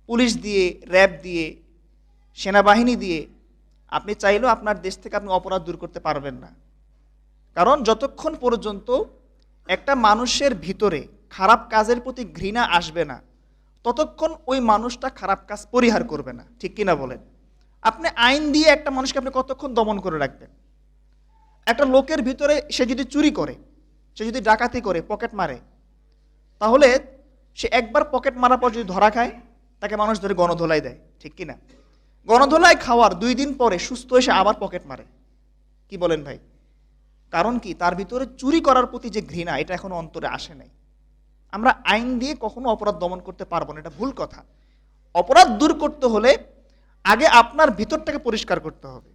Police দিয়ে, RAB দিয়ে, সেনাবাহিনী দিয়ে আপনি চাইলেও আপনার দেশ থেকে আপনি অপরাধ দূর করতে পারবেন না। কারণ যতক্ষণ পর্যন্ত একটা মানুষের ভিতরে খারাপ কাজের প্রতি ঘৃণা আসবে না, ততক্ষণ ওই মানুষটা খারাপ কাজ পরিহার করবে না। ঠিক কিনা বলেন? আপনি আইন দিয়ে একটা মানুষকে আপনি কতক্ষণ দমন করে রাখবেন? একটা লোকের ভিতরে সে যদি চুরি করে, সে যদি ডাকাতি করে, পকেট মারে, তাহলে সে একবার পকেট মারার পর যদি ধরা খায়, তাকে মানুষ ধরে গণধোলাই দেয়। ঠিক কিনা? গণধোলাই খাওয়ার 2 দিন পরে সুস্থ এসে আবার পকেট মারে। কি বলেন ভাই? কারণ কি? তার ভিতরে চুরি করার প্রতি যে ঘৃণা, এটা এখনো অন্তরে আসে নাই। আমরা আইন দিয়ে কখনো অপরাধ দমন করতে পারবো না, এটা ভুল কথা। অপরাধ দূর করতে হলে আগে আপনার ভিতরটাকে পরিষ্কার করতে হবে।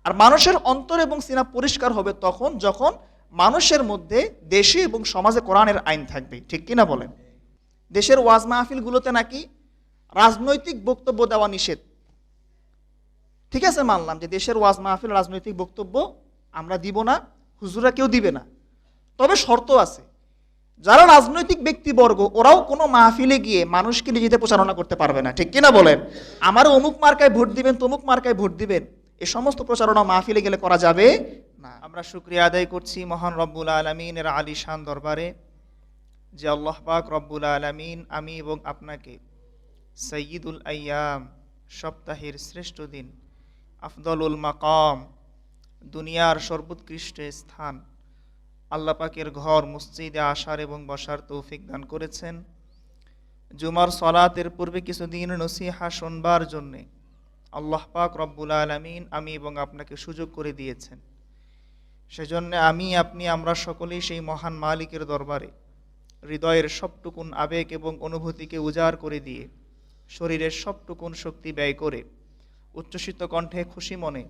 আর মানুষের অন্তর এবং সিনা পরিষ্কার হবে তখন, যখন মানুষের মধ্যে, দেশে এবং সমাজে কোরআনের আইন থাকবে। ঠিক কিনা বলেন? দেশের ওয়াজ মাহফিলগুলোতে নাকি রাজনৈতিক বক্তব্য দেওয়া নিষেধ। ঠিক আছে, মানলাম যে দেশের ওয়াজ মাহফিল রাজনৈতিক বক্তব্য আমরা দিব না, হুজুরা কেউ দিবে না। তবে শর্ত আছে, যারা রাজনৈতিক ব্যক্তিবর্গ ওরাও কোনো মাহফিলে গিয়ে মানুষকে নিজেদের প্রচারণা করতে পারবে না। ঠিক কিনা বলেন? আমার অমুক মার্কায় ভোট দিবেন, তমুক মার্কায় ভোট দিবেন, এ সমস্ত প্রচারণা মাহফিলে গেলে করা যাবে না। আমরা শুকরিয়া আদায় করছি মহান রব্বুল আলামিনের আলিশান দরবারে যে আল্লাহ পাক রব্বুল আলামিন আমি এবং আপনাকে সাইয়্যিদুল আইয়াম, সপ্তাহের শ্রেষ্ঠ দিন, আফদলুল মাকাম, দুনিয়ার সর্বোৎকৃষ্ট স্থান, আল্লাহ পাকের ঘর মসজিদে আসার এবং বসার তৌফিক দান করেছেন। জুমার সলাতের পূর্বে কিছুদিন নসিহা শুনবার জন্যে আল্লাহ পাক রব্বুল আলামিন আমি এবং আপনাকে সুযোগ করে দিয়েছেন। সেজন্য আমি, আপনি, আমরা সকলেই সেই মহান মালিকের দরবারে হৃদয়ের সবটুকুন আবেগ এবং অনুভূতিকে উজাড় করে দিয়ে, শরীরের সবটুকুন শক্তি ব্যয় করে, উচ্ছ্বসিত কণ্ঠে খুশি মনে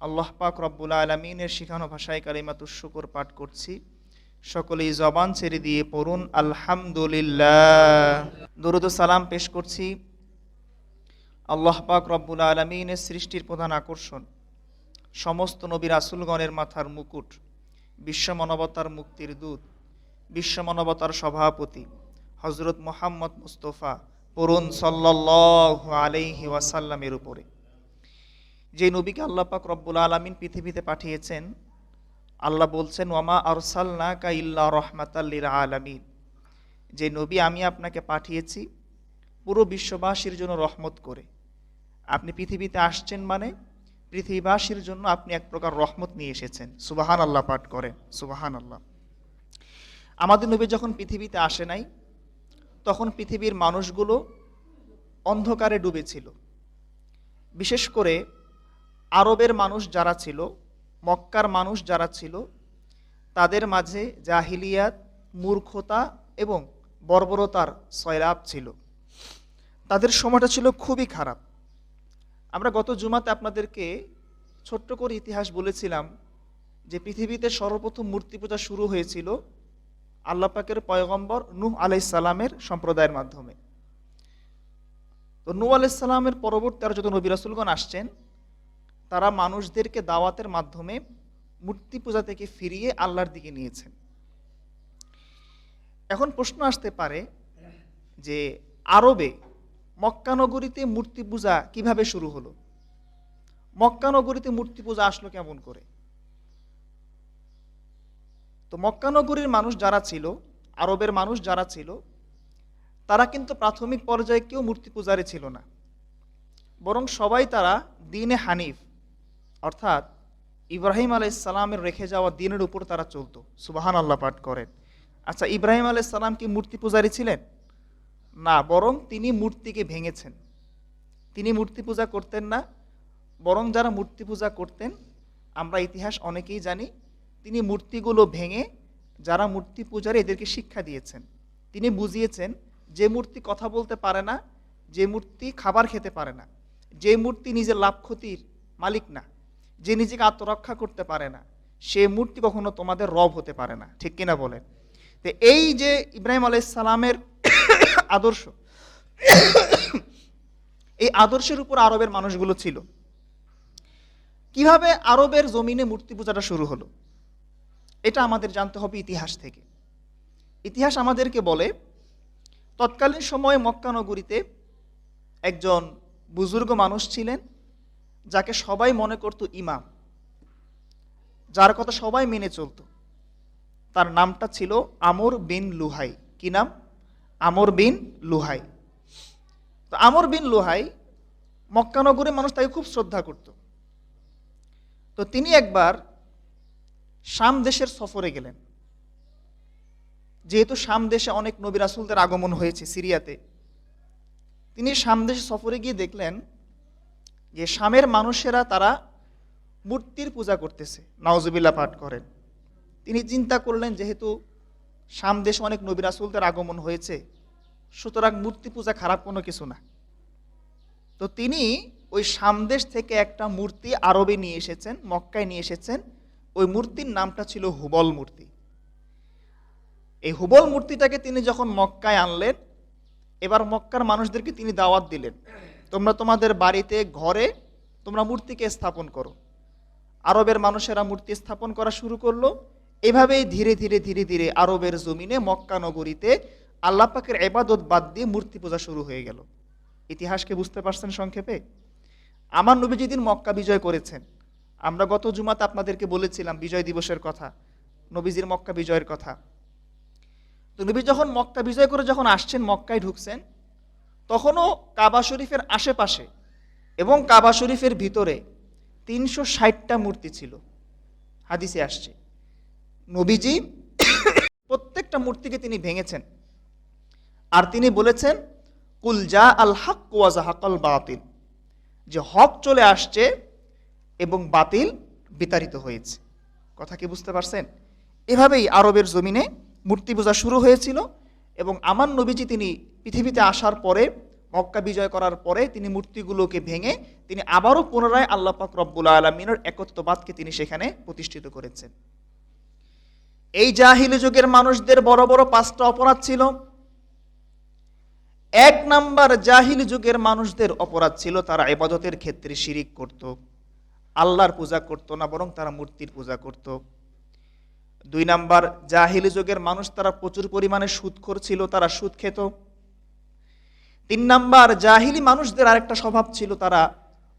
আল্লাহ পাক রব্বুল আলামিনের শিখানো ভাষায় কালিমাতুশ শুকর পাঠ করছি। সকলেই জবান ছেড়ে দিয়ে পড়ুন আলহামদুলিল্লাহ। দরুদ ও সালাম পেশ করছি আল্লাহ পাক রব্বুল আলামিনের সৃষ্টির প্রধান আকর্ষণ, সমস্ত নবী রাসূলগণের মাথার মুকুট, বিশ্ব মানবতার মুক্তির দূত, বিশ্ব মানবতার সভাপতি হযরত মুহাম্মদ মুস্তাফা পড়ুন সাল্লাল্লাহু আলাইহি ওয়াসাল্লামের উপরে। যে নবীকে আল্লাহ পাক রব্বুল আলামিন পৃথিবীতে পাঠিয়েছেন, আল্লাহ বলছেন ওয়ামা আরসালনাকা ইল্লা রাহমাতাল লিল আলামিন, যে নবী আমি আপনাকে পাঠিয়েছি পুরো বিশ্ববাসীর জন্য রহমত করে। আপনি পৃথিবীতে আসছেন মানে পৃথিবীবাসীর জন্য আপনি এক প্রকার রহমত নিয়ে এসেছেন। সুবহানাল্লাহ পাঠ করেন, সুবহানাল্লাহ। আমাদের নবী যখন পৃথিবীতে আসে নাই, তখন পৃথিবীর মানুষগুলো অন্ধকারে ডুবেছিল। বিশেষ করে আরবের মানুষ যারা ছিল, মক্কার মানুষ যারা ছিল, তাদের মাঝে জাহিলিয়াত, মূর্খতা এবং বর্বরতার সয়লাব ছিল। তাদের সময়টা ছিল খুবই খারাপ। আমরা গত জুমাতে আপনাদেরকে ছোট্ট করে ইতিহাস বলেছিলাম যে পৃথিবীতে সর্বপ্রথম মূর্তি পূজা শুরু হয়েছিল আল্লাহ পাকের পয়গম্বর নূহ আলাইহিস সালামের সম্প্রদায়ের মাধ্যমে। তো নূহ আলাইহিস সালামের পরবর্তী আরো যত নবী রাসূলগণ আসছেন, তারা মানুষদেরকে দাওয়াতের মাধ্যমে মূর্তি পূজা থেকে ফিরিয়ে আল্লাহর দিকে নিয়েছেন। এখন প্রশ্ন আসতে পারে যে আরবে মক্কা নগরীতে মূর্তি পূজা কিভাবে শুরু হলো? মক্কা নগরীতে মূর্তি পূজা আসলো কেমন করে? তো মক্কা নগরীর মানুষ যারা ছিল, আরবের মানুষ যারা ছিল, তারা কিন্তু প্রাথমিক পর্যায়ে কেউ মূর্তি পূজারী ছিল না, বরং সবাই তারা দ্বীনে হানিফ অর্থাৎ ইব্রাহিম আলাইহিস সালামের রেখে যাওয়া দ্বীনের উপর তারা চলতো। সুবহানাল্লাহ পাঠ করেন। আচ্ছা, ইব্রাহিম আলাইহিস সালাম কি মূর্তি পূজারী ছিলেন? না, বরং তিনি মূর্তিকে ভেঙেছেন। তিনি মূর্তি পূজা করতেন না, বরং যারা মূর্তি পূজা করতেন, আমরা ইতিহাস অনেকেই জানি, তিনি মূর্তিগুলো ভেঙে যারা মূর্তি পূজারী এদেরকে শিক্ষা দিয়েছেন। তিনি বুঝিয়েছেন যে মূর্তি কথা বলতে পারে না, যে মূর্তি খাবার খেতে পারে না, যে মূর্তি নিজের লাভ ক্ষতির মালিক না, যে নিজেকে আত্মরক্ষা করতে পারে না, সে মূর্তি কখনো তোমাদের রব হতে পারে না। ঠিক কিনা বলেন? তো এই যে ইব্রাহিম আলাইহিস সালামের আদর্শ, এই আদর্শের উপর আরবের মানুষগুলো ছিল। কিভাবে আরবের জমিনে মূর্তি পূজাটা শুরু হলো, এটা আমাদের জানতে হবে ইতিহাস থেকে। ইতিহাস আমাদেরকে বলে তৎকালীন সময়ে মক্কা নগরীতে একজন বুজুর্গ মানুষ ছিলেন, যাকে সবাই মনে করত ইমাম, যার কথা সবাই মেনে চলত। তার নামটা ছিল আমর বিন লুহাই। কি নাম? আমর বিন লুহাই। তো আমর বিন লুহাই, মক্কা নগরে মানুষ তাকে খুব শ্রদ্ধা করত। তো তিনি একবার শাম দেশের সফরে গেলেন। যেহেতু শাম দেশে অনেক নবী রাসূলদের আগমন হয়েছে সিরিয়াতে, তিনি শাম দেশে সফরে গিয়ে দেখলেন যে শামের মানুষেরা তারা মূর্তির পূজা করতেছে, নাউজুবিল্লাহ পাঠ করেন। তিনি চিন্তা করলেন, যেহেতু শাম দেশে অনেক নবী রাসূলদের আগমন হয়েছে, সুতরাং মূর্তি পূজা খারাপ কোনো কিছু না। তো তিনি ওই শাম দেশ থেকে একটা মূর্তি আরবে নিয়ে এসেছেন, মক্কায় নিয়ে এসেছেন। ওই মূর্তির নামটা ছিল হুবল মূর্তি। এই হুবল মূর্তিটাকে তিনি যখন মক্কায় আনলেন, এবার মক্কার মানুষদেরকে তিনি দাওয়াত দিলেন, তোমরা তোমাদের বাড়িতে ঘরে তোমরা মূর্তিকে স্থাপন করো। আরবের মানুষেরা মূর্তি স্থাপন করা শুরু করলো। এভাবেই ধীরে ধীরে ধীরে ধীরে আরবের জমিনে মক্কা নগরীতে আল্লাহ পাকের ইবাদত বাদ দিয়ে মূর্তি পূজা শুরু হয়ে গেল। ইতিহাসকে বুঝতে পারছেন সংক্ষেপে? আমার নবী যেদিন মক্কা বিজয় করেছেন, আমরা গত জুমাতে আপনাদেরকে বলেছিলাম বিজয় দিবসের কথা, নবীজির মক্কা বিজয়ের কথা। তো নবী যখন মক্কা বিজয় করে যখন আসছেন, মক্কায় ঢুকছেন, তখনও কাবা শরীফের আশেপাশে এবং কাবা শরীফের ভিতরে 360টা মূর্তি ছিল। হাদিসে আসছে নবীজি প্রত্যেকটা মূর্তিকে তিনি ভেঙেছেন, আর তিনি বলেছেন কুল জা আল হক ওয়া যাহাকাল বাতিল, যে হক চলে আসছে এবং বাতিল বিতাড়িত হয়েছে। কথা কি বুঝতে পারছেন? এভাবেই আরবের জমিনে মূর্তি পূজা শুরু হয়েছিল। এবং আমার নবীজি তিনি পৃথিবীতে আসার পরে, মক্কা বিজয় করার পরে, তিনি মূর্তিগুলোকে ভেঙে তিনি আবারও পুনরায় আল্লাহ পাক রব্বুল আলামিনের একত্ববাদকে তিনি সেখানে প্রতিষ্ঠিত করেছেন। এই জাহিলি যুগের মানুষদের বড় বড় 5টা অপরাধ ছিল। 1 নাম্বার, জাহিলি যুগের মানুষদের অপরাধ ছিল তারা ইবাদতের ক্ষেত্রে শিরিক করত, আল্লাহর পূজা করত না, বরং তারা মূর্তির পূজা করত। 2 নাম্বার, জাহিলি যুগের মানুষ তারা প্রচুর পরিমাণে সুদখোর ছিল, তারা সুদ খেত। 3 নাম্বার, জাহিলি মানুষদের আরেকটা স্বভাব ছিল, তারা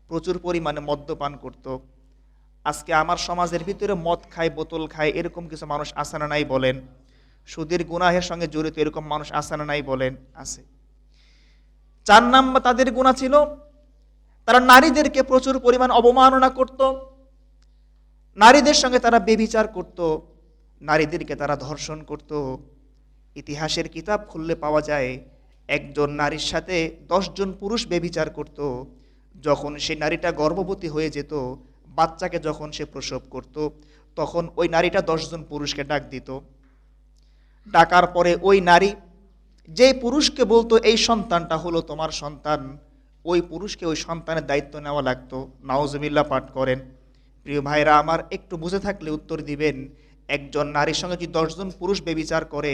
প্রচুর পরিমাণে মদ্যপান করত। আজকে আমার সমাজের ভিতরে মদ খায়, বোতল খায়, এরকম কিছু মানুষ আছে না নাই বলেন? সুদের গুনাহের সঙ্গে জড়িত এরকম মানুষ আছে না নাই বলেন? আছে। 4 নাম্বার, তাদের গুনাহ ছিল তারা নারীদেরকে প্রচুর পরিমাণ অবমাননা করত, নারীদের সঙ্গে তারা ব্যভিচার করত, নারীদেরকে তারা ধর্ষণ করত। ইতিহাসের কিতাব খুললে পাওয়া যায় একজন নারীর সাথে 10 জন পুরুষ ব্যভিচার করত। যখন সেই নারীটা গর্ভবতী হয়ে যেত, বাচ্চাকে যখন সে প্রসব করত, তখন ওই নারীটা 10 জন পুরুষকে ডাক দিত। ডাকার পরে ওই নারী যেই পুরুষকে বলতো এই সন্তানটা হলো তোমার সন্তান, ওই পুরুষকে ওই সন্তানের দায়িত্ব নেওয়া লাগতো। নাউজুবিল্লাহ পাঠ করেন। প্রিয় ভাইরা আমার, একটু বুঝে থাকলে উত্তর দিবেন, একজন নারীর সঙ্গে যদি 10 জন পুরুষ ব্যভিচার করে,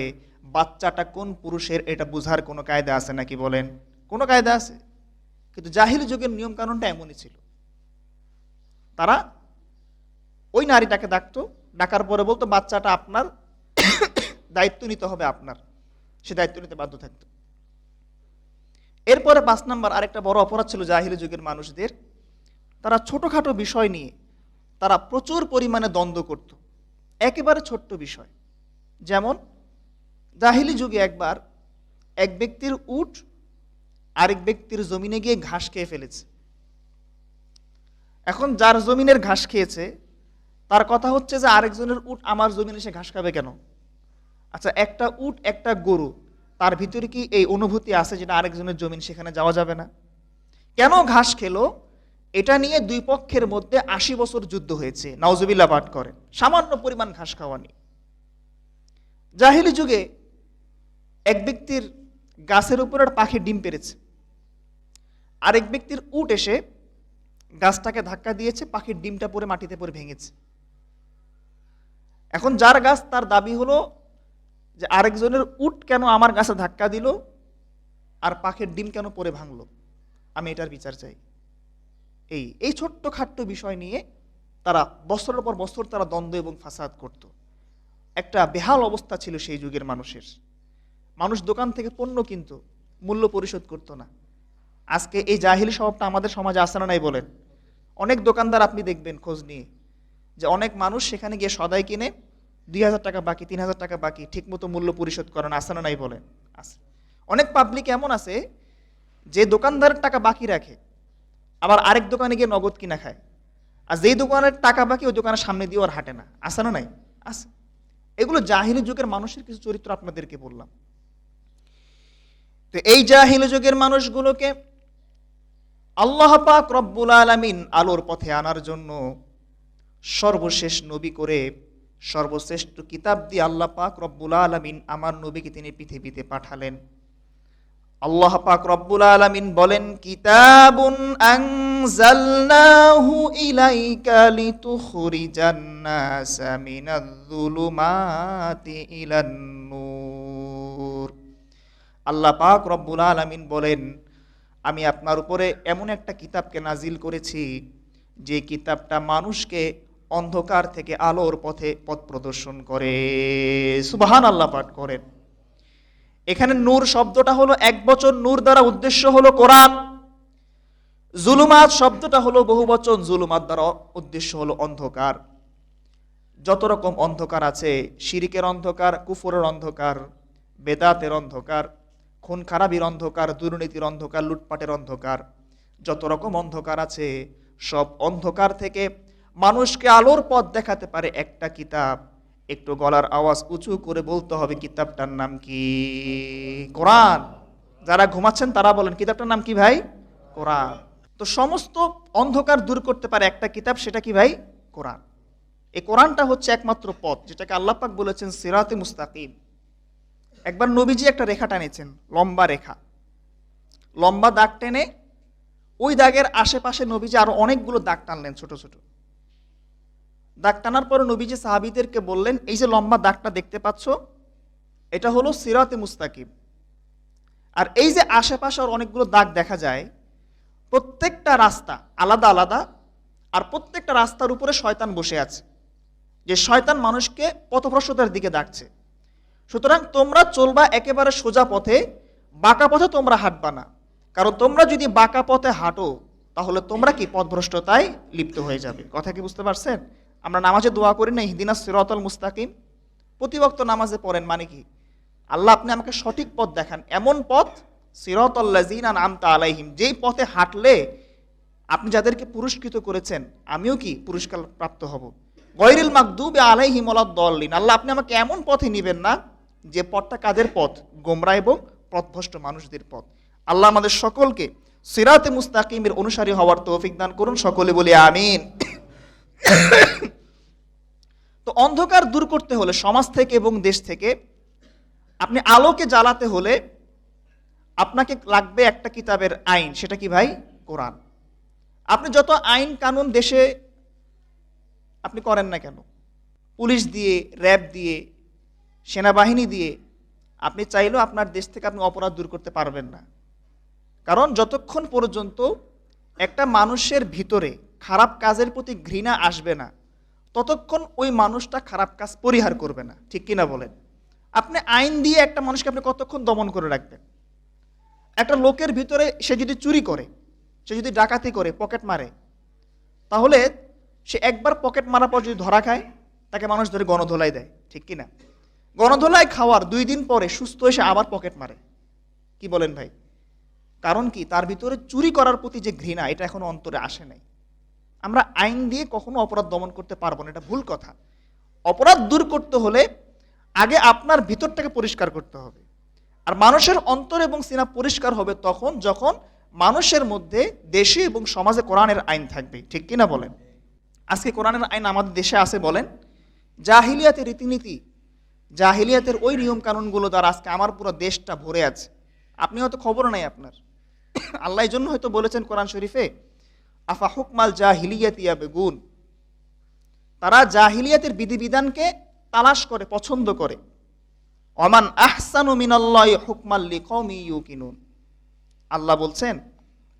বাচ্চাটা কোন পুরুষের এটা বুঝার কোনো কায়দা আছে নাকি বলেন? কোনো কায়দা আছে? কিন্তু জাহিলি যুগের নিয়ম কানুনটা এমনই ছিল। তারা ওই নারীটাকে ডাকতো, ডাকার পরে বলতো বাচ্চাটা আপনার, দায়িত্ব নিতে হবে আপনার, সে দায়িত্ব নিতে বাধ্য থাকতো। এরপরে 5 নাম্বার আরেকটা বড় অপরাধ ছিল জাহিলি যুগের মানুষদের, তারা ছোটখাটো বিষয় নিয়ে তারা প্রচুর পরিমাণে দ্বন্দ্ব করত। একেবারে ছোট্ট বিষয়, যেমন জাহিলি যুগে একবার এক ব্যক্তির উট আরেক ব্যক্তির জমিনে গিয়ে ঘাস খেয়ে ফেলেছে। এখন যার জমিনের ঘাস খেয়েছে তার কথা হচ্ছে যে আরেকজনের উট আমার জমিনে সে ঘাস খাবে কেন? আচ্ছা, একটা উট একটা গরু, তার ভিতরে কি এই অনুভূতি আছে যেটা আরেকজনের জমিন সেখানে যাওয়া যাবে না? কেন ঘাস খেলো? এটা নিয়ে 2 পক্ষের মধ্যে 80 বছর যুদ্ধ হয়েছে। নাউজুবিল্লাহ পাঠ করেন। সামান্য পরিমাণ ঘাস খাওয়া নিয়ে। জাহিলি যুগে এক ব্যক্তির গাছের উপর একটা পাখির ডিম পেড়েছে, আরেক ব্যক্তির উট এসে গাছটাকে ধাক্কা দিয়েছে, পাখির ডিমটা পড়ে মাটিতে পড়ে ভেঙেছে। এখন যার গাছ, তার দাবি হলো যে আরেকজনের উট কেন আমার গাছে ধাক্কা দিল আর পাখির ডিম কেন পড়ে ভাঙলো, আমি এটার বিচার চাই। এই ছোট্ট খাট্ট বিষয় নিয়ে তারা বছরের পর বছর তারা দ্বন্দ্ব এবং ফাসাদ করত। একটা বেহাল অবস্থা ছিল সেই যুগের মানুষের। মানুষ দোকান থেকে পণ্য কিনত, মূল্য পরিশোধ করতো না। আজকে এই জাহিলি স্বভাবটা আমাদের সমাজে আসে না নাই বলেন? অনেক দোকানদার আপনি দেখবেন খোঁজ নিয়ে যে অনেক মানুষ সেখানে গিয়ে সদাই কিনে 2,000 টাকা বাকি, 3,000 টাকা বাকি, ঠিকমতো মূল্য পরিশোধ করেন, আসে না নাই বলেন? আছে। অনেক পাবলিক এমন আছে যে দোকানদারের টাকা বাকি রাখে, আবার আরেক দোকানে গিয়ে নগদ কিনা খায়, আর যেই দোকানের টাকা বাকি ওই দোকানের সামনে দিয়ে আর হাঁটে না, আসে না নাই? আছে। এগুলো জাহিলি যুগের মানুষের কিছু চরিত্র আপনাদেরকে বললাম। তো এই জাহিলি যুগের মানুষগুলোকে আল্লাহ পাক রব্বুল আলামিন আলোর পথে আনার জন্য সর্বশেষ নবী করে সর্বশ্রেষ্ঠ কিতাব দিয়ে আল্লাহ পাক রব্বুল আলামিন আমার নবীকে তিনি পৃথিবীতে পাঠালেন। আল্লাহ পাক রব্বুল আলামিন বলেন, কিতাবুন আনজালনাহু ইলাইকা লিতুখরিজান নাসা মিনাজ-যুলুমাতি ইলান নূর। আল্লাহ পাক রব্বুল আলামিন বলেন, আমি আপনার উপরে এমন একটা কিতাবকে নাজিল করেছি যে কিতাবটা মানুষকে অন্ধকার থেকে আলোর পথে পথ প্রদর্শন করে। সুবহানাল্লাহ পাঠ করেন। এখানে নূর শব্দটা হলো একবচন, নূর দ্বারা উদ্দেশ্য হলো কোরআন। জুলুমাত শব্দটা হলো বহুবচন, জুলুমাত দ্বারা উদ্দেশ্য হলো অন্ধকার। যত রকম অন্ধকার আছে, শিরিকের অন্ধকার, কুফরের অন্ধকার, বেদাতের অন্ধকার, খুন খারাপির অন্ধকার, দুর্নীতির অন্ধকার, লুটপাটের অন্ধকার, যত রকম অন্ধকার আছে সব অন্ধকার থেকে মানুষকে আলোর পথ দেখাতে পারে একটা কিতাব। একটু গলার আওয়াজ উঁচু করে বলতে হবে, কিতাবটার নাম কি? কোরআন। যারা ঘুমাচ্ছেন তারা বলেন, কিতাবটার নাম কি ভাই? কোরআন। তো সমস্ত অন্ধকার দূর করতে পারে একটা কিতাব, সেটা কি ভাই? কোরআন। এই কোরআনটা হচ্ছে একমাত্র পথ, যেটাকে আল্লাহ পাক বলেছেন সিরাতে মুস্তাকিম। একবার নবীজি একটা রেখা টানেছেন, লম্বা রেখা, লম্বা দাগ টেনে ওই দাগের আশেপাশে নবীজি আরো অনেকগুলো দাগ টানলেন, ছোট ছোট দাগ। টানার পরে নবীজি সাহাবীদেরকে বললেন, এই যে লম্বা দাগটা দেখতে পাচ্ছ, এটা হলো সিরাতে মুস্তাকিম। আর এই যে আশেপাশে আর অনেকগুলো দাগ দেখা যায়, প্রত্যেকটা রাস্তা আলাদা আলাদা, আর প্রত্যেকটা রাস্তার উপরে শয়তান বসে আছে, যে শয়তান মানুষকে পথভ্রষ্টতার দিকে ডাকছে। সুতরাং তোমরা চলবা একেবারে সোজা পথে, বাঁকা পথে তোমরা হাঁটবা না। কারণ তোমরা যদি বাঁকা পথে হাঁটো তাহলে তোমরা কি পথভ্রষ্টতায় লিপ্ত হয়ে যাবে। কথা কি বুঝতে পারছেন? আমরা নামাজে দোয়া করি না, ইহদিনাস সিরাতাল মুস্তাকিম? প্রতি ওয়াক্ত নামাজে পড়েন, মানে কি? আল্লাহ আপনি আমাকে সঠিক পথ দেখান, এমন পথ সিরাতাল লাযিনা আনআমতা আলাইহিম, যেই পথে হাঁটলে আপনি যাদেরকে পুরস্কৃত করেছেন আমিও কি পুরস্কার প্রাপ্ত হব। গায়রিল মাগদুবি আলাইহিম ওয়ালাদ-দাল্লিন, আল্লাহ আপনি আমাকে এমন পথে নিবেন না যে পথটা কাদের পথ? গোমরা এবং পথভ্রষ্ট মানুষদের পথ। আল্লাহ আমাদের সকলকে সিরাতে মুস্তাকিমের অনুসারী হওয়ার তৌফিক দান করুন, সকলে বলি আমিন। তো অন্ধকার দূর করতে হলে সমাজ থেকে এবং দেশ থেকে, আপনি আলোকে জ্বালাতে হলে আপনাকে লাগবে একটা কিতাবের আইন, সেটা কি ভাই? কোরআন। আপনি যত আইন কানুন দেশে আপনি করেন না কেন, পুলিশ দিয়ে, র্যাব দিয়ে, সেনাবাহিনী দিয়ে, আপনি চাইলেও আপনার দেশ থেকে আপনি অপরাধ দূর করতে পারবেন না। কারণ যতক্ষণ পর্যন্ত একটা মানুষের ভিতরে খারাপ কাজের প্রতি ঘৃণা আসবে না, ততক্ষণ ওই মানুষটা খারাপ কাজ পরিহার করবে না। ঠিক কিনা বলেন? আপনি আইন দিয়ে একটা মানুষকে আপনি কতক্ষণ দমন করে রাখবেন? একটা লোকের ভিতরে সে যদি চুরি করে, সে যদি ডাকাতি করে, পকেট মারে, তাহলে সে একবার পকেট মারার পর যদি ধরা খায়, তাকে মানুষ ধরে গণধোলাই দেয়। ঠিক কিনা? গণধোলাই খাওয়ার 2 দিন পরে সুস্থ এসে আবার পকেট মারে। কি বলেন ভাই? কারণ কি? তার ভিতরে চুরি করার প্রতি যে ঘৃণা, এটা এখনো অন্তরে আসে নাই। আমরা আইন দিয়ে কখনো অপরাধ দমন করতে পারবো না, এটা ভুল কথা। অপরাধ দূর করতে হলে আগে আপনার ভিতরটাকে পরিষ্কার করতে হবে। আর মানুষের অন্তর এবং সিনা পরিষ্কার হবে তখন, যখন মানুষের মধ্যে দেশে এবং সমাজে কোরআনের আইন থাকবে। ঠিক কিনা বলেন? আজকে কোরআনের আইন আমাদের দেশে আছে বলেন? জাহিলিয়াতের রীতিনীতি, জাহিলিয়াতের ওই নিয়ম কানুনগুলো দ্বারা আজকে আমার পুরো দেশটা ভরে আছে। আপনি হয়তো খবর নাই আপনার। আল্লাহ এই জন্য হয়তো বলেছেন কোরআন শরীফে, আফা হুকমাল জাহিলিয়াতি ইয়াবগুন, তারা জাহিলিয়াতের বিধিবিধানকে তালাশ করে, পছন্দ করে। ওমান আহসানু মিনাল্লাহি হুকমান লিকওমি ইউকিনুন। আল্লাহ বলছেন,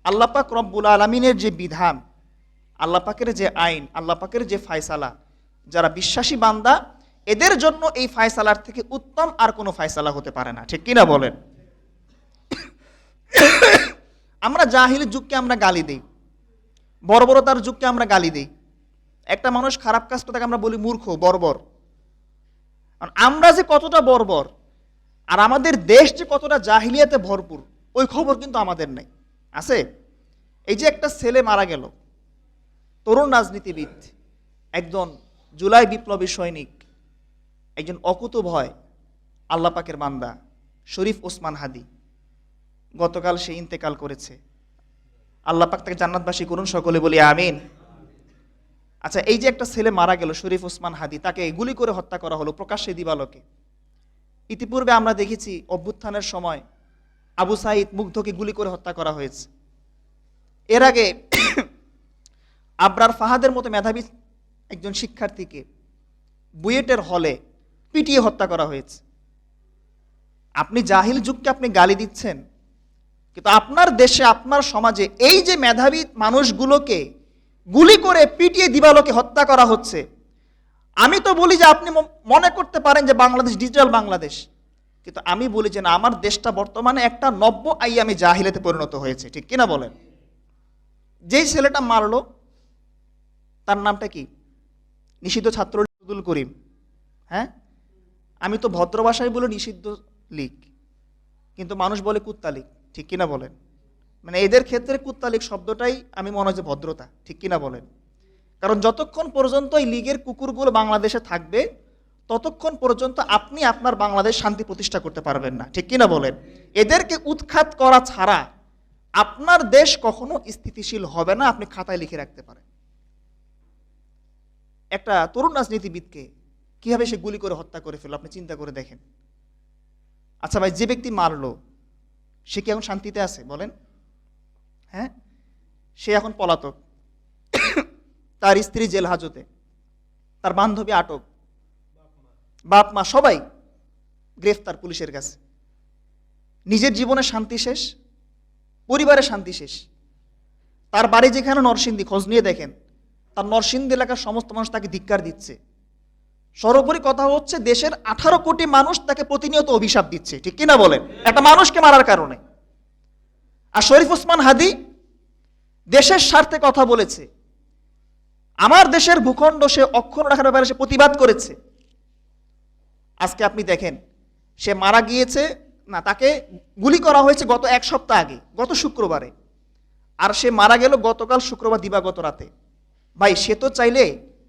আল্লাহ পাক রব্বুল আলামিনের যে বিধান, আল্লাহ পাকের যে আইন, আল্লাহ পাকের যে ফায়সালা, যারা বিশ্বাসী বান্দা, এদের জন্য এই ফায়সালার থেকে উত্তম আর কোনো ফায়সালা হতে পারে না। ঠিক কিনা বলেন? আমরা জাহিলি যুগকে আমরা গালি দেই, বর্বরতার যুগকে আমরা গালি দেই। একটা মানুষ খারাপ কাজ করে তাকে আমরা বলি মূর্খ, বর্বর। আমরা যে কতটা বর্বর আর আমাদের দেশ যে কতটা জাহিলিয়াতে ভরপুর, ওই খবর কিন্তু আমাদের নেই। আছে? এই যে একটা ছেলে মারা গেল, তরুণ রাজনীতিবিদ, একজন জুলাই বিপ্লবী সৈনিক, একজন অকুতোভয় আল্লাহ পাকের বান্দা শরীফ ওসমান হাদি, গতকাল সে ইন্তেকাল করেছে। আল্লাহ পাক তাকে জান্নাতবাসী করুন, সকলে বলি আমিন। আচ্ছা, এই যে একটা ছেলে মারা গেল শরীফ ওসমান হাদি, তাকে গুলি করে হত্যা করা হলো প্রকাশ্যে দিবালোকে। ইতিপূর্বে আমরা দেখেছি অভ্যুত্থানের সময় আবু সাইদ মুগ্ধকে গুলি করে হত্যা করা হয়েছে। এর আগে আবরার ফাহাদের মতো মেধাবী একজন শিক্ষার্থীকে বুয়েটের হলে পিটিয়ে হত্যা করা হয়েছে। আপনি জাহিল যুগকে আপনি গালি দিচ্ছেন, কিন্তু আপনার দেশে আপনার সমাজে এই যে মেধাবী মানুষগুলোকে গুলি করে পিটিয়ে দিবালোকে হত্যা করা হচ্ছে, আমি তো বলি যে আপনি মনে করতে পারেন যে বাংলাদেশ ডিজিটাল বাংলাদেশ, কিন্তু আমি বলি যে না, আমার দেশটা বর্তমানে একটা নব্য আইয়ামে জাহিলিয়াতে পরিণত হয়েছে। ঠিক কিনা বলেন? যেই ছেলেটা মারলো তার নামটা কি? নিষিদ্ধ ছাত্র আব্দুল করিম। হ্যাঁ, আমি তো ভদ্র ভাষায় বলি নিষিদ্ধ লীগ, কিন্তু মানুষ বলে কুত্তা লীগ। ঠিক কিনা বলেন? মানে এদের ক্ষেত্রে কুত্তা লীগ শব্দটাই আমি মনে হয় যে ভদ্রতা। ঠিক কিনা বলেন? কারণ যতক্ষণ পর্যন্ত এই লীগের কুকুরগুলো বাংলাদেশে থাকবে, ততক্ষণ পর্যন্ত আপনি আপনার বাংলাদেশ শান্তি প্রতিষ্ঠা করতে পারবেন না। ঠিক কিনা বলেন? এদেরকে উৎখাত করা ছাড়া আপনার দেশ কখনো স্থিতিশীল হবে না, আপনি খাতায় লিখে রাখতে পারেন। একটা তরুণ রাজনীতিবিদকে কিভাবে সে গুলি করে হত্যা করে ফেলল, আপনি চিন্তা করে দেখেন। আচ্ছা ভাই, যে ব্যক্তি মারলো সে কি এখন শান্তিতে আছে বলেন? হ্যাঁ, সে এখন পলাতক, তার স্ত্রী জেল হাজতে, তার বান্ধবী আটক, বাপ মা সবাই গ্রেফতার পুলিশের কাছে। নিজের জীবনে শান্তি শেষ, পরিবারের শান্তি শেষ। তার বাড়ি যেখানে নরসিংদী, খোঁজ নিয়ে দেখেন, তার নরসিংদী এলাকার সমস্ত মানুষ তাকে ধিক্কার দিচ্ছে। সর্বোপরি কথা হচ্ছে, দেশের 18 কোটি মানুষ তাকে প্রতিনিয়ত অভিশাপ দিচ্ছে। ঠিক কিনা বলেন? একটা মানুষকে মারার কারণে। আর শরীফ ওসমান হাদি দেশের স্বার্থে কথা বলেছে, আমার দেশের ভূখণ্ড সে অক্ষুণ্ণ রাখার ব্যাপারে সে প্রতিবাদ করেছে। আজকে আপনি দেখেন, সে মারা গিয়েছে না, তাকে গুলি করা হয়েছে গত 1 সপ্তাহ আগে, গত শুক্রবারে, আর সে মারা গেল গতকাল শুক্রবার দিবাগত রাতে। ভাই, সে তো চাইলে,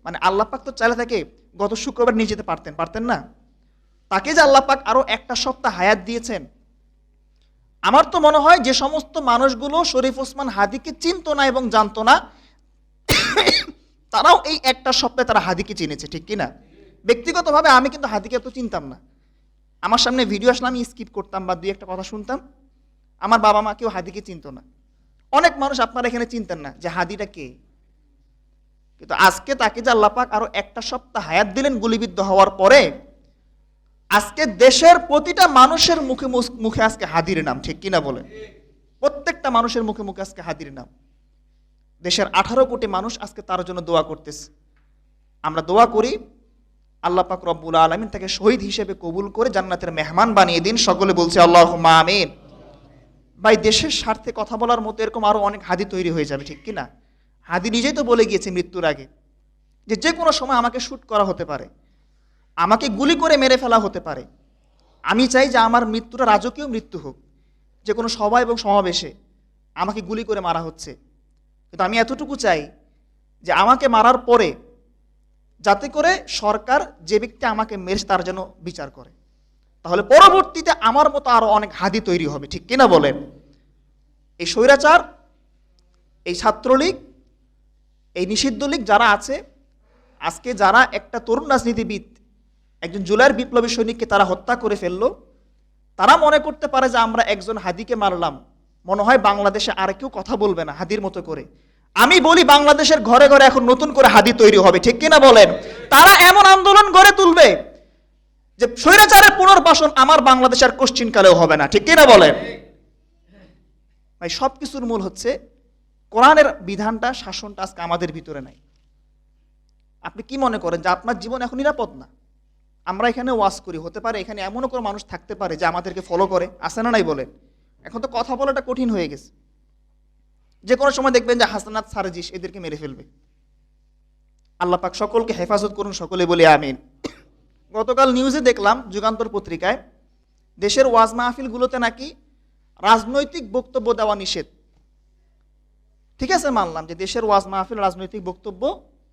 মানে আল্লাহ পাক তো চাইলে তাকে গত শুক্রবার নিয়ে যেতে পারতেন না? তাকে যে আল্লাহ পাক আরো 1টা সপ্তাহ হায়াত দিয়েছেন। আমার তো মনে হয় যে সমস্ত মানুষগুলো শরীফ ওসমান হাদিকে চিনতো না এবং জানতো না, তারাও এই 1টা সপ্তাহে তারা হাদিকে চিনেছে। ঠিক কিনা? ব্যক্তিগতভাবে আমি কিন্তু হাদিকে এত চিনতাম না। আমার সামনে ভিডিও আসলে আমি স্কিপ করতাম বা 2-1টা কথা শুনতাম। আমার বাবা মা কেউ হাদিকে চিনতো না। অনেক মানুষ আপনারা এখানে চিনতেন না যে হাদিটা কে। কিন্তু আজকে তাকে যে আল্লাহ পাক আরো 1টা সপ্তাহ হায়াত দিলেন গুলিবিদ্ধ হওয়ার পরে, আজকে দেশের প্রতিটা মানুষের মুখে মুখে আজকে হাদির নাম। ঠিক কিনা বলেন? প্রত্যেকটা মানুষের মুখে মুখে আজকে হাদির নাম। দেশের 18 কোটি মানুষ আজকে তার জন্য দোয়া করতেছে। আমরা দোয়া করি আল্লাহ পাক রব্বুল আলামিন তাকে শহীদ হিসেবে কবুল করে জান্নাতের মেহমান বানিয়ে দিন। সকলে বলছে আল্লাহুম্মা আমিন। ভাই, দেশের স্বার্থে কথা বলার মতো এরকম আরো অনেক হাদি তৈরি হয়ে যাবে। ঠিক কিনা? হাদি নিজেই তো বলে গিয়েছে মৃত্যুর আগে যে যে কোনো সময় আমাকে শুট করা হতে পারে, আমাকে গুলি করে মেরে ফেলা হতে পারে। আমি চাই যে আমার মৃত্যুটা রাজকীয় মৃত্যু হোক, যে কোনো সভা এবং সমাবেশে আমাকে গুলি করে মারা হচ্ছে, কিন্তু আমি এতটুকু চাই যে আমাকে মারার পরে যাতে করে সরকার যে ব্যক্তি আমাকে মেরেছে তার যেন বিচার করে। তাহলে পরবর্তীতে আমার মতো আরো অনেক হাদি তৈরি হবে। ঠিক কিনা বলেন? এই স্বৈরাচার, এই ছাত্রলীগ, এই নিষিদ্ধ লীগ যারা আছে, আজকে যারা একটা তরুণ রাজনীতিবিদ, একজন জুলাইয়ের বিপ্লবী সৈনিককে তারা হত্যা করে ফেললো, তারা মনে করতে পারে যে আমরা একজন হাদিকে মারলাম, মনে হয় বাংলাদেশে আর কেউ কথা বলবে না হাদির মতো করে। আমি বলি বাংলাদেশের ঘরে ঘরে এখন নতুন করে হাদি তৈরি হবে। ঠিক কিনা বলেন? তারা এমন আন্দোলন গড়ে তুলবে যে স্বৈরাচারের পুনর্বাসন আমার বাংলাদেশ আর কোশ্চিনকালেও হবে না। ঠিক কিনা বলেন? ভাই, সবকিছুর মূল হচ্ছে কোরআনের বিধানটা, শাসনটা আজকে আমাদের ভিতরে নাই। আপনি কি মনে করেন যে আপনার জীবন এখন নিরাপদ না? আমরা এখানে ওয়াজ করি, হতে পারে এখানে এমনও কোনো মানুষ থাকতে পারে যে আমাদেরকে ফলো করে, আসে না নাই বলেন? এখন তো কথা বলাটা কঠিন হয়ে গেছে। যে কোনো সময় দেখবেন যে হাসানাত সারজিস এদেরকে মেরে ফেলবে। আল্লাহ পাক সকলকে হেফাজত করুন, সকলে বলি আমিন। গতকাল নিউজে দেখলাম, যুগান্তর পত্রিকায়, দেশের ওয়াজ মাহফিলগুলোতে নাকি রাজনৈতিক বক্তব্য দেওয়া নিষেধ। ঠিক আছে, মানলাম যে দেশের ওয়াজ মাহফিল রাজনৈতিক বক্তব্য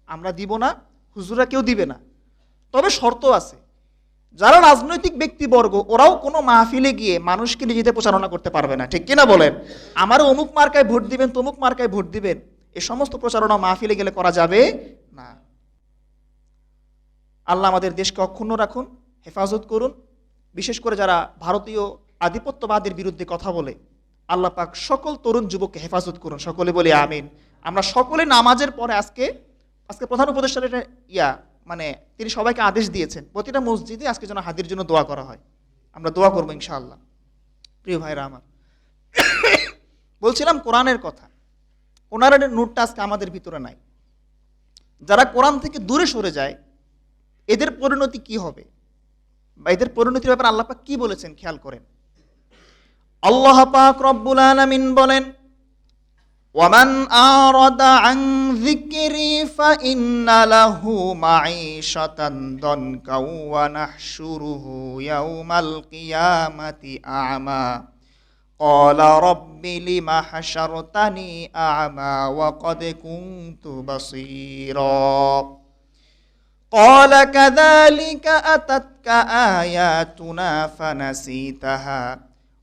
আমরা দিব না, হুজুরা কেউ দিবে না, তবে শর্ত আছে। যারা রাজনৈতিক ব্যক্তিবর্গ ওরাও কোনো মাহফিলে গিয়ে মানুষকে নিজেদের প্রচারণা করতে পারবে না, ঠিক কিনা বলেন? আমার অমুক মার্কায় ভোট দিবেন, তমুক মার্কায় ভোট দিবেন, এ সমস্ত প্রচারণা মাহফিলে গেলে করা যাবে না। আল্লাহ আমাদের দেশকে অক্ষুণ্ণ রাখুন, হেফাজত করুন। বিশেষ করে যারা ভারতীয় আধিপত্যবাদের বিরুদ্ধে কথা বলে, আল্লাহ পাক সকল তরুণ যুবককে হেফাজত করুন, সকলে বলি আমিন। আমরা সকলে নামাজের পরে আজকে প্রধান উপদেষ্টার মানে তিনি সবাইকে আদেশ দিয়েছেন প্রতিটা মসজিদে আজকে যেন হাদির জন্য দোয়া করা হয়। আমরা দোয়া করবো ইনশাআল্লাহ। প্রিয় ভাইরা আমার, বলছিলাম কোরআনের কথা। কোরআনের নূরটা আজকে আমাদের ভিতরে নাই। যারা কোরআন থেকে দূরে সরে যায় এদের পরিণতি কি হবে, বা এদের পরিণতির ব্যাপারে আল্লাহ পাক কি বলেছেন খেয়াল করেন। আল্লাহ পাক রব্বুল আলামিন বলেন, ওয়ামান আরাদা আন যিকরি ফাইন্না লাহু মাঈশাতান দানকা ওয়া নাহশুরুহু ইয়াওমাল কিয়ামাতি আ'মা ক্বালা রাব্বি লিমা হাশারতানি আ'মা ওয়া ক্বাদ কুনতু বাসীরা ক্বালা কাযালিকা আতাতকা আয়াতুনা ফানাসিতাহা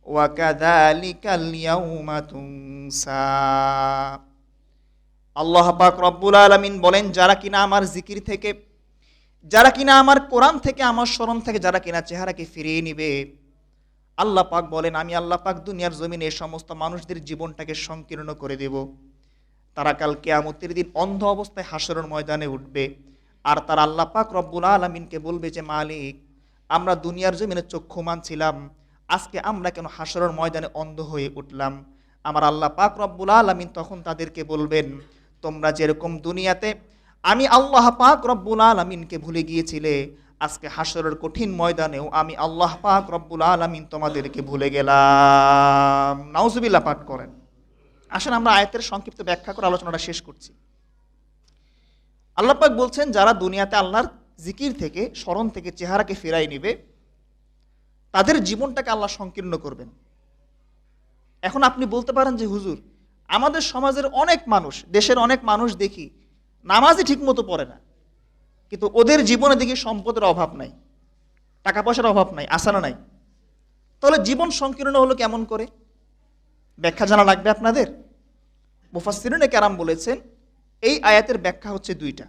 ওয়াকাযালিকাল ইয়াউমা তুনসা। আল্লাহ পাক রব্বুল আলামিন বলেন, যারা কিনা আমার জিকির থেকে, যারা কিনা আমার কোরআন থেকে, আমার স্মরণ থেকে যারা কিনা চেহারাকে ফিরিয়ে নিবে, আল্লাহ পাক বলেন আমি আল্লাহ পাক দুনিয়ার জমিনে সমস্ত মানুষদের জীবনটাকে সংকীর্ণ করে দেব। তারা কাল কিয়ামতের দিন অন্ধ অবস্থায় হাসরের ময়দানে উঠবে, আর তারা আল্লাহ পাক রব্বুল আলামিনকে বলবে যে মালিক, আমরা দুনিয়ার জমিনে চক্ষুমান ছিলাম, আজকে আমরা কেন হাসরের ময়দানে অন্ধ হয়ে উঠলাম? আমার আল্লাহ পাক রব্বুল আলামিন তখন তাদেরকে বলবেন, তোমরা যেরকম দুনিয়াতে আমি আল্লাহ পাক রব্বুল আলামিনকে ভুলে গিয়েছিলে, আজকে হাসরের কঠিন ময়দানেও আমি আল্লাহ পাক রব্বুল আলামিন তোমাদেরকে ভুলে গেলাম। নাউজুবিল্লাহ পাঠ করেন। আসেন আমরা আয়াতের সংক্ষিপ্ত ব্যাখ্যা করে আলোচনাটা শেষ করছি। আল্লাহ পাক বলছেন, যারা দুনিয়াতে আল্লাহর জিকির থেকে, স্মরণ থেকে চেহারাকে ফেরাই নিবে, তাদের জীবনটাকে আল্লাহ সংকীর্ণ করবেন। এখন আপনি বলতে পারেন যে হুজুর, আমাদের সমাজের অনেক মানুষ, দেশের অনেক মানুষ দেখি নামাজই ঠিক মতো পড়ে না, কিন্তু ওদের জীবনে দেখি সম্পদের অভাব নাই, টাকা পয়সার অভাব নাই, আসানা নাই। তাহলে জীবন সংকীর্ণ হলো কেমন করে? ব্যাখ্যা জানা লাগবে আপনাদের। মুফাসসিরিনে কেরাম বলেছেন, এই আয়াতের ব্যাখ্যা হচ্ছে দুইটা।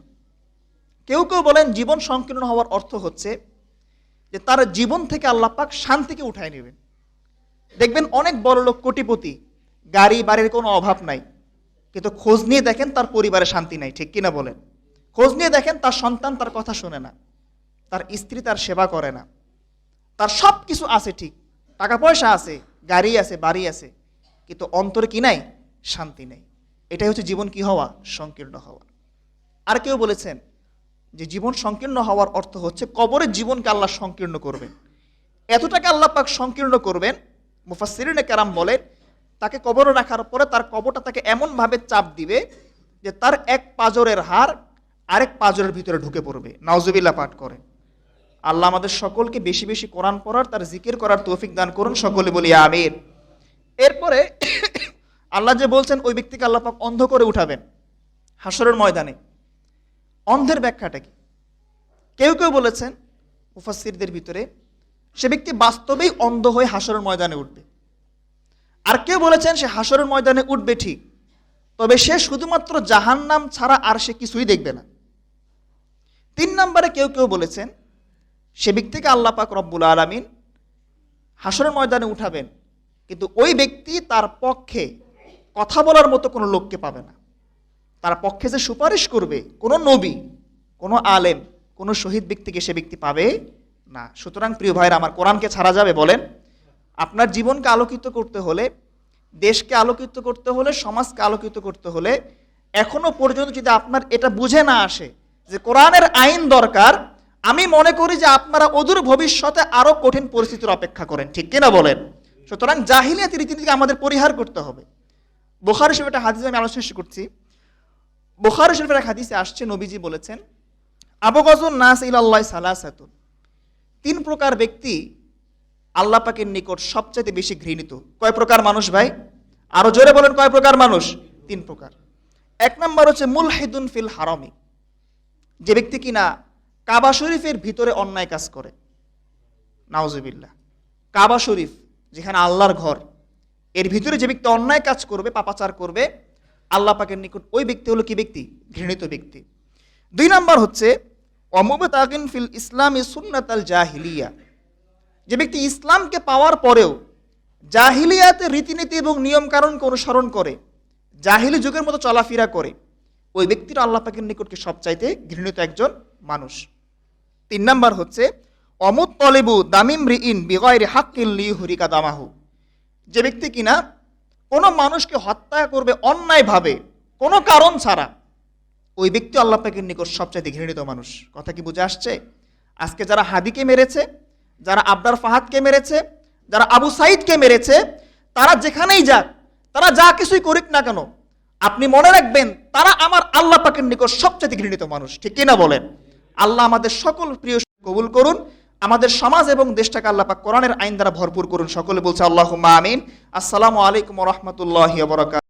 কেউ কেউ বলেন জীবন সংকীর্ণ হওয়ার অর্থ হচ্ছে যে তার জীবন থেকে আল্লাহ পাক শান্তিকে উঠায় নেবেন। দেখবেন অনেক বড় লোক, কোটিপতি, গাড়ি বাড়ির কোনো অভাব নাই, কিন্তু খোঁজ নিয়ে দেখেন তার পরিবারে শান্তি নাই, ঠিক কিনা বলেন? খোঁজ নিয়ে দেখেন তার সন্তান তার কথা শোনে না, তার স্ত্রী তার সেবা করে না, তার সব কিছু আছে, ঠিক টাকা পয়সা আছে, গাড়ি আছে, বাড়ি আছে, কিন্তু অন্তরে কি নাই? শান্তি নেই। এটাই হচ্ছে জীবন কি হওয়া? সংকীর্ণ হওয়া। আর কেউ বলেছেন যে জীবন সংকীর্ণ হওয়ার অর্থ হচ্ছে কবরের জীবনকে আল্লাহ সংকীর্ণ করবেন। এতটাকে আল্লাহ পাক সংকীর্ণ করবেন, মুফাসসিরিনে কেরাম বলেন, তাকে কবরে রাখার পরে তার কবরটা তাকে এমনভাবে চাপ দিবে যে তার এক পাঁজরের হাড় আরেক পাঁজরের ভিতরে ঢুকে পড়বে। নাউজুবিল্লাহ পাঠ করেন। আল্লাহ আমাদের সকলকে বেশি বেশি কোরআন পড়ার, তার জিকির করার তৌফিক দান করুন, সকলে বলি আমিন। এরপরে আল্লাহ যে বলছেন ওই ব্যক্তিকে আল্লাহ পাক অন্ধ করে উঠাবেন হাসরের ময়দানে। অন্ধের ব্যাখ্যাটা কি? কেউ কেউ বলেছেন মুফাসসিরদের ভিতরে, সে ব্যক্তি বাস্তবেই অন্ধ হয়ে হাসরের ময়দানে উঠবে। আর কেউ বলেছেন সে হাসরের ময়দানে উঠবে ঠিক, তবে সে শুধুমাত্র জাহান্নাম ছাড়া আর সে কিছুই দেখবে না। 3 নম্বরে কেউ কেউ বলেছেন সে ব্যক্তিকে আল্লাহ পাক রব্বুল আলামিন হাসরের ময়দানে উঠাবেন, কিন্তু ওই ব্যক্তি তার পক্ষে কথা বলার মতো কোনো লোককে পাবে না। তার পক্ষে যে সুপারিশ করবে কোনো নবী, কোনো আলেম, কোনো শহীদ ব্যক্তিকে সে ব্যক্তি পাবে না। সুতরাং প্রিয় ভাইরা আমার, কোরআনকে ছাড়া যাবে বলেন? আপনার জীবনকে আলোকিত করতে হলে, দেশকে আলোকিত করতে হলে, সমাজকে আলোকিত করতে হলে, এখনো পর্যন্ত যদি আপনার এটা বুঝে না আসে যে কোরআনের আইন দরকার, আমি মনে করি যে আপনারা অদূর ভবিষ্যতে আরো কঠিন পরিস্থিতির অপেক্ষা করেন, ঠিক কিনা বলেন? সুতরাং জাহিলিয়াতি রীতিনীতিকে আমাদের পরিহার করতে হবে। বুখারী শরীফের একটা হাদিস আমি আলোচনা শেষ করছি। বুখারী শরীফের এক হাদিসে আসছে, নবীজি বলেছেন, আবগাযুন নাস ইলাল্লাহি সালাসাতুন, 3 প্রকার ব্যক্তি আল্লাহ পাকের নিকট সবচেয়ে বেশি ঘৃণিত। কয় প্রকার মানুষ ভাই? আরো জোরে বলেন, কয় প্রকার মানুষ? 3 প্রকার। 1 নম্বর হচ্ছে মুলহিদুন ফিল হারামি, যে ব্যক্তি কিনা কাবা শরীফের ভিতরে অন্যায় কাজ করে। নাউজুবিল্লাহ। কাবা শরীফ যেখানে আল্লাহর ঘর, এর ভিতরে যে ব্যক্তি অন্যায় কাজ করবে, পাপাচার করবে, আল্লাহ পাকের নিকট ওই ব্যক্তি হলো কি ব্যক্তি? ঘৃণিত ব্যক্তি। 2 নম্বর হচ্ছে ওয়ামুবতাগিন ফিল ইসলামি সুন্নাতাল জাহিলিয়া, যে ব্যক্তি ইসলামকে পাওয়ার পরেও জাহিলিয়াতের রীতিনীতি এবং নিয়ম কানুনকে অনুসরণ করে, জাহিলি যুগের মতো চলাফেরা করে, ওই ব্যক্তিটা আল্লাহ পাকের নিকটকে সবচাইতে ঘৃণিত একজন মানুষ। 3 নম্বর হচ্ছে অমুত্তলিবু দামিম রিইন বিগয়রি হাক্কিন লিহুরিকা দামাহু, যে ব্যক্তি কিনা কোনো মানুষকে হত্যা করবে অন্যায়ভাবে, কোনো কারণ ছাড়া, ওই ব্যক্তি আল্লাহ পাকের নিকট সবচাইতে ঘৃণিত মানুষ। কথা কি বুঝে আসছে? আজকে যারা হাদিকে মেরেছে, যারা আবরার ফাহাদকে মেরেছে, যারা আবু সাইদকে মেরেছে, তারা যেখানেই যাক, তারা যা কিছুই করুক না কেন, আপনি মনে রাখবেন তারা আমার আল্লাহ পাকের নিকট সবচেয়ে ঘৃণিত মানুষ। ঠিক কিনা বলেন? আল্লাহ আমাদের সকল প্রিয় কবুল করুন, আমাদের সমাজ এবং দেশটাকে আল্লাহ পাক কোরআনের আইন দ্বারা ভরপুর করুন। সকলে বলছে আল্লাহুম্মা আমিন। আসসালামু আলাইকুম ওয়া রাহমাতুল্লাহি ওয়া বারাকাতুহু।